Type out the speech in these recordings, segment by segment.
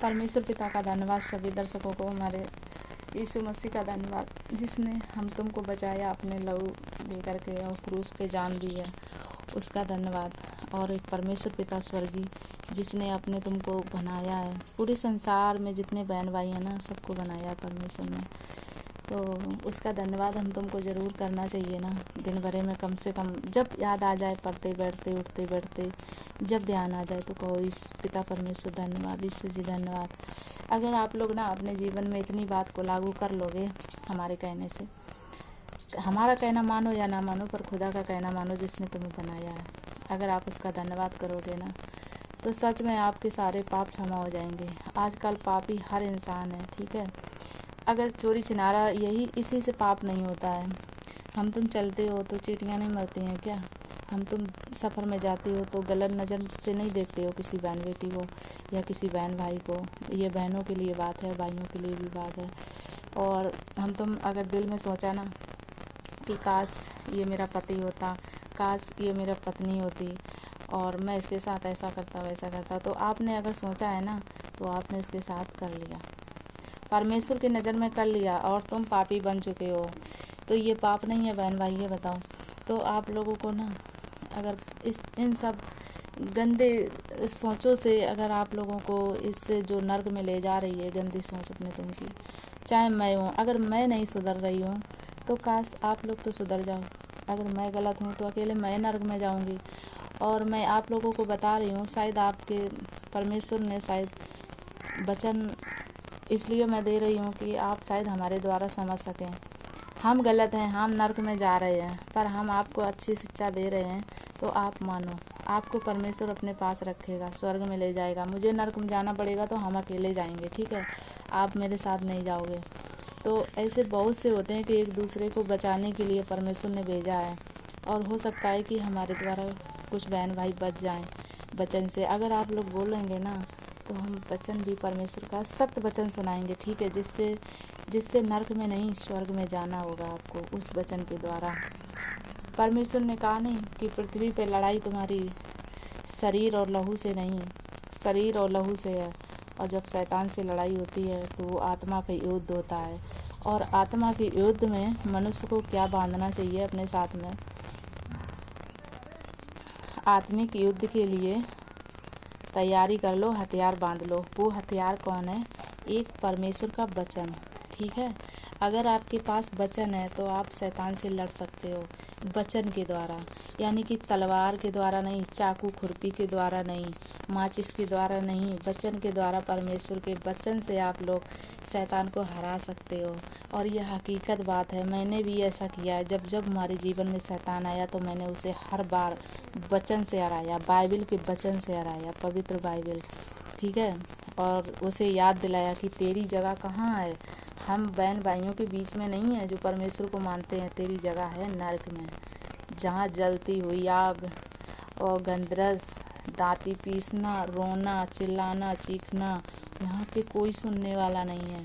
परमेश्वर पिता का धन्यवाद, सभी दर्शकों को हमारे यीशु मसीह का धन्यवाद, जिसने हम तुमको बचाया, अपने लहू दे करके और क्रूस पे जान दी है, उसका धन्यवाद। और एक परमेश्वर पिता स्वर्गीय, जिसने अपने तुमको बनाया है, पूरे संसार में जितने बहन भाई हैं ना, सबको बनाया है परमेश्वर ने, तो उसका धन्यवाद हम तुमको ज़रूर करना चाहिए ना। दिन भर में कम से कम जब याद आ जाए, पढ़ते बैठते उठते बैठते जब ध्यान आ जाए तो कहो इस पिता परमेश्वर धन्यवाद, ईश्वर जी धन्यवाद। अगर आप लोग ना अपने जीवन में इतनी बात को लागू कर लोगे, हमारे कहने से, हमारा कहना मानो या ना मानो, पर खुदा का कहना मानो जिसने तुम्हें बनाया है, अगर आप उसका धन्यवाद करोगे ना, तो सच में आपके सारे पाप क्षमा हो जाएंगे। आजकल पापी हर इंसान है, ठीक है। अगर चोरी छिनारा यही इसी से पाप नहीं होता है। हम तुम चलते हो तो चींटियाँ नहीं मरती हैं क्या? हम तुम सफ़र में जाते हो तो गलत नज़र से नहीं देखते हो किसी बहन बेटी को या किसी बहन भाई को। ये बहनों के लिए बात है, भाइयों के लिए भी बात है। और हम तुम अगर दिल में सोचा ना कि काश ये मेरा पति होता, काश ये मेरा पत्नी होती और मैं इसके साथ ऐसा करता वैसा करता, तो आपने अगर सोचा है ना, तो आपने उसके साथ कर लिया, परमेश्वर की नज़र में कर लिया, और तुम पापी बन चुके हो। तो ये पाप नहीं है बहन भाई, ये बताओ। तो आप लोगों को ना, अगर इन सब गंदे सोचों से, अगर आप लोगों को इससे जो नर्क में ले जा रही है गंदी सोच अपने तुम की, चाहे मैं हूँ, अगर मैं नहीं सुधर रही हूँ तो काश आप लोग तो सुधर जाओ। अगर मैं गलत हूँ तो अकेले मैं नर्क में जाऊँगी। और मैं आप लोगों को बता रही हूँ, शायद आपके परमेश्वर ने शायद वचन इसलिए मैं दे रही हूँ कि आप शायद हमारे द्वारा समझ सकें। हम गलत हैं, हम नर्क में जा रहे हैं, पर हम आपको अच्छी शिक्षा दे रहे हैं, तो आप मानो। आपको परमेश्वर अपने पास रखेगा, स्वर्ग में ले जाएगा। मुझे नर्क में जाना पड़ेगा तो हम अकेले जाएंगे, ठीक है, आप मेरे साथ नहीं जाओगे। तो ऐसे बहुत से होते हैं कि एक दूसरे को बचाने के लिए परमेश्वर ने भेजा है, और हो सकता है कि हमारे द्वारा कुछ बहन भाई बच जाएं वचन से। अगर आप लोग बोलेंगे ना, तो हम वचन भी परमेश्वर का सत्य वचन सुनाएंगे, ठीक है, जिससे नर्क में नहीं स्वर्ग में जाना होगा आपको उस वचन के द्वारा। परमेश्वर ने कहा नहीं कि पृथ्वी पे लड़ाई तुम्हारी शरीर और लहू से नहीं, शरीर और लहू से है। और जब शैतान से लड़ाई होती है तो वो आत्मा का युद्ध होता है, और आत्मा के युद्ध में मनुष्य को क्या बांधना चाहिए अपने साथ में? आत्मिक युद्ध के लिए तैयारी कर लो, हथियार बांध लो। वो हथियार कौन है? एक परमेश्वर का वचन, ठीक है। अगर आपके पास वचन है तो आप शैतान से लड़ सकते हो वचन के द्वारा, यानी कि तलवार के द्वारा नहीं, चाकू खुरपी के द्वारा नहीं, माचिस के द्वारा नहीं, वचन के द्वारा, परमेश्वर के वचन से आप लोग शैतान को हरा सकते हो। और यह हकीकत बात है, मैंने भी ऐसा किया है। जब जब हमारे जीवन में शैतान आया तो मैंने उसे हर बार वचन से हराया, बाइबल के वचन से हराया, पवित्र बाइबल, ठीक है। और उसे याद दिलाया कि तेरी जगह कहाँ है। हम बहन भाइयों के बीच में नहीं है जो परमेश्वर को मानते हैं। तेरी जगह है नरक में, जहाँ जलती हुई आग और गंधरस, दांती पीसना, रोना, चिल्लाना, चीखना, यहाँ पे कोई सुनने वाला नहीं है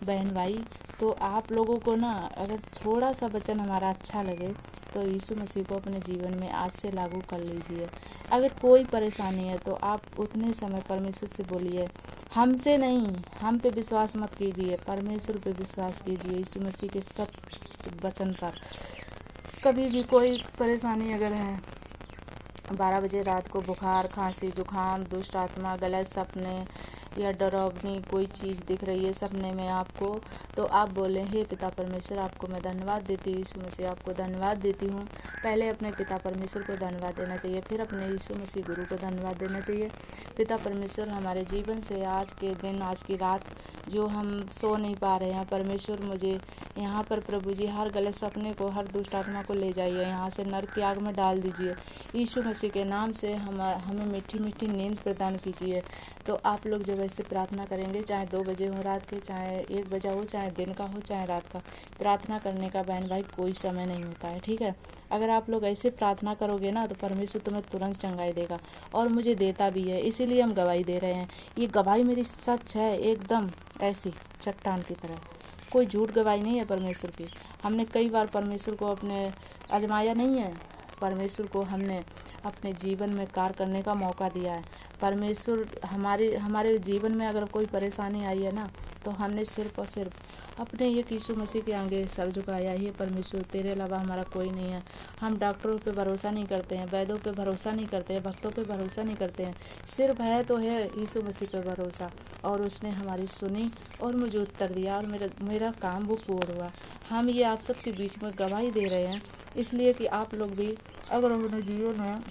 बहन भाई। तो आप लोगों को ना, अगर थोड़ा सा वचन हमारा अच्छा लगे तो यीशु मसीह को अपने जीवन में आज से लागू कर लीजिए। अगर कोई परेशानी है तो आप उतने समय परमेश्वर से बोलिए, हमसे नहीं, हम पे विश्वास मत कीजिए, परमेश्वर पे विश्वास कीजिए, यीशु मसीह के सत्य वचन पर। कभी भी कोई परेशानी अगर है, 12 बजे रात को बुखार, खांसी, जुकाम, दुष्ट आत्मा, गलत सपने या डरावनी कोई चीज़ दिख रही है सपने में आपको, तो आप बोलें, हे पिता परमेश्वर, आपको मैं धन्यवाद देती हूँ, यीशु मसीह आपको धन्यवाद देती हूँ। पहले अपने पिता परमेश्वर को धन्यवाद देना चाहिए, फिर अपने यीशु मसीह गुरु को धन्यवाद देना चाहिए। पिता परमेश्वर, हमारे जीवन से आज के दिन, आज की रात जो हम सो नहीं पा रहे हैं, परमेश्वर मुझे यहाँ पर प्रभु जी हर गलत सपने को, हर दुष्ट आत्मा को ले जाइए, यहाँ से नरक की आग में डाल दीजिए। यीशु मसीह के नाम से हमें मीठी मीठी नींद प्रदान कीजिए। तो आप लोग जब ऐसे प्रार्थना करेंगे, चाहे 2 बजे हो रात के, चाहे 1 बजा हो, चाहे दिन का हो, चाहे रात का, प्रार्थना करने का बहन भाई कोई समय नहीं होता है, ठीक है। अगर आप लोग ऐसे प्रार्थना करोगे ना, तो परमेश्वर तुम्हें तुरंत चंगाई देगा, और मुझे देता भी है, इसीलिए हम गवाही दे रहे हैं। ये गवाही मेरी सच है, एकदम ऐसी चट्टान की तरह, कोई झूठ गवाही नहीं है परमेश्वर की। हमने कई बार परमेश्वर को अपने आजमाया नहीं है, परमेश्वर को हमने अपने जीवन में कार्य करने का मौका दिया है। परमेश्वर हमारे जीवन में अगर कोई परेशानी आई है ना, तो हमने सिर्फ और सिर्फ अपने एक यीशु मसीह के आगे सर झुकाया ही। परमेश्वर तेरे अलावा हमारा कोई नहीं है। हम डॉक्टरों पे भरोसा नहीं करते हैं, वैद्यों पे भरोसा नहीं करते हैं, भक्तों पे भरोसा नहीं करते हैं। सिर्फ है तो है यीशु मसीह पे भरोसा, और उसने हमारी सुनी और मुझे उत्तर दिया, और मेरा काम वो पूर्ण हुआ। हम ये आप सबके बीच में गवाही दे रहे हैं, इसलिए कि आप लोग भी अगर अपने जीवन में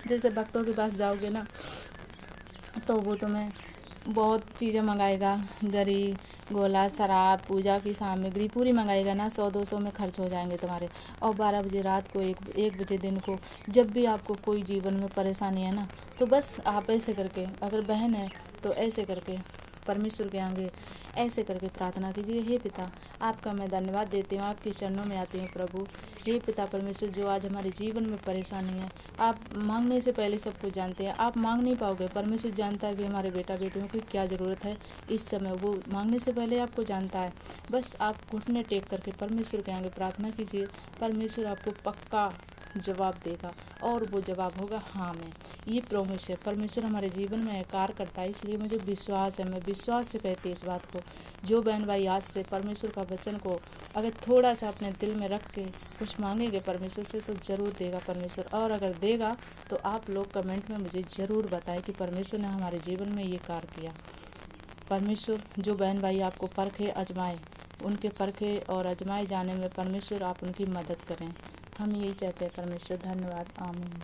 जैसे भक्तों के पास जाओगे ना, तो वो तुम्हें बहुत चीज़ें मंगाएगा, गरी गोला शराब पूजा की सामग्री पूरी मंगाएगा ना, 100-200 में खर्च हो जाएंगे तुम्हारे। और 12 बजे रात को, 1 बजे दिन को, जब भी आपको कोई जीवन में परेशानी है ना, तो बस आप ऐसे करके, अगर बहन है तो ऐसे करके परमेश्वर के आगे ऐसे करके प्रार्थना कीजिए। हे पिता, आपका मैं धन्यवाद देती हूँ, आपके चरणों में आती हूँ प्रभु। हे पिता परमेश्वर, जो आज हमारे जीवन में परेशानी है, आप मांगने से पहले सब कुछ जानते हैं। आप मांग नहीं पाओगे, परमेश्वर जानता है कि हमारे बेटा बेटियों की क्या ज़रूरत है इस समय, वो मांगने से पहले आपको जानता है। बस आप घुटने टेक करके परमेश्वर के आगे प्रार्थना कीजिए, परमेश्वर आपको पक्का जवाब देगा, और वो जवाब होगा हाँ में। ये प्रॉमिस है, परमेश्वर हमारे जीवन में कार्य करता है, इसलिए मुझे विश्वास है। मैं विश्वास से कहती हूँ इस बात को। जो बहन भाई आज से परमेश्वर का वचन को अगर थोड़ा सा अपने दिल में रख के कुछ मांगेंगे परमेश्वर से, तो ज़रूर देगा परमेश्वर। और अगर देगा तो आप लोग कमेंट में मुझे ज़रूर बताएं कि परमेश्वर ने हमारे जीवन में ये कार्य किया। परमेश्वर जो बहन भाई आपको परखे आजमाए, उनके परखे और आजमाए जाने में परमेश्वर आप उनकी मदद करें। हम यही चाहते हैं परमेश्वर। धन्यवाद, आमीन।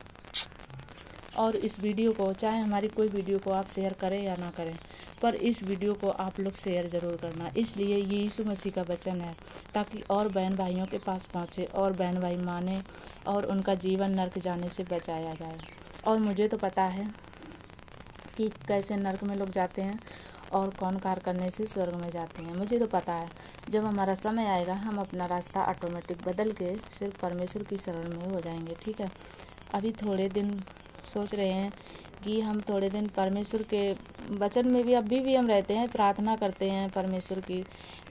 और इस वीडियो को, चाहे हमारी कोई वीडियो को आप शेयर करें या ना करें, पर इस वीडियो को आप लोग शेयर ज़रूर करना। इसलिए ये यीशु मसीह का वचन है, ताकि और बहन भाइयों के पास पहुँचे और बहन भाई माने और उनका जीवन नर्क जाने से बचाया जाए। और मुझे तो पता है कि कैसे नर्क में लोग जाते हैं और कौन कार्य करने से स्वर्ग में जाते हैं। मुझे तो पता है, जब हमारा समय आएगा हम अपना रास्ता ऑटोमेटिक बदल के सिर्फ परमेश्वर की शरण में हो जाएंगे। ठीक है, अभी थोड़े दिन सोच रहे हैं कि हम थोड़े दिन परमेश्वर के वचन में भी अभी भी हम रहते हैं, प्रार्थना करते हैं, परमेश्वर की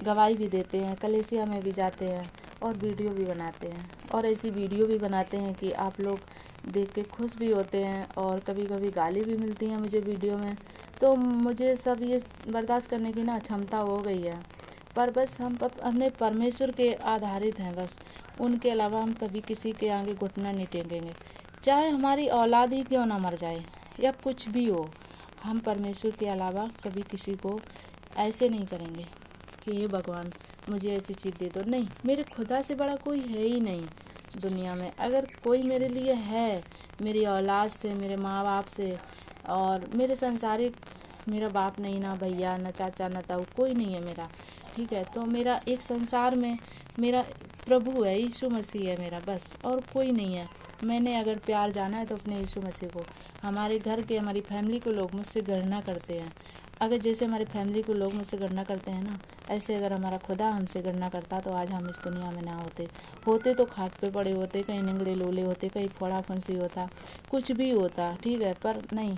गवाही भी देते हैं, कलीसिया में भी जाते हैं और वीडियो भी बनाते हैं। और ऐसी वीडियो भी बनाते हैं कि आप लोग देख के खुश भी होते हैं, और कभी कभी गाली भी मिलती है मुझे वीडियो में। तो मुझे सब ये बर्दाश्त करने की ना क्षमता हो गई है, पर बस हम अपने परमेश्वर के आधारित हैं बस। उनके अलावा हम कभी किसी के आगे घुटना नहीं टेकेंगे, चाहे हमारी औलाद ही क्यों ना मर जाए या कुछ भी हो। हम परमेश्वर के अलावा कभी किसी को ऐसे नहीं करेंगे कि हे भगवान मुझे ऐसी चीज़ दे दो। नहीं, मेरे खुदा से बड़ा कोई है ही नहीं दुनिया में। अगर कोई मेरे लिए है, मेरी औलाद से, मेरे माँ बाप से, और मेरे संसारिक, मेरा बाप नहीं, ना भैया, ना चाचा, ना ताऊ, कोई नहीं है मेरा। ठीक है, तो मेरा एक संसार में मेरा प्रभु है, यीशु मसीह है मेरा, बस, और कोई नहीं है। मैंने अगर प्यार जाना है तो अपने यीशु मसीह को। हमारे घर के, हमारी फैमिली को लोग मुझसे घृणा करते हैं, अगर जैसे हमारी फैमिली को लोग मुझसे घृणा करते हैं ना, ऐसे अगर हमारा खुदा हमसे घृणा करता तो आज हम इस दुनिया में ना होते तो खाट पे पड़े होते, कहीं निंगड़े लोले होते, कहीं फोड़ा फंसी होता, कुछ भी होता। ठीक है, पर नहीं,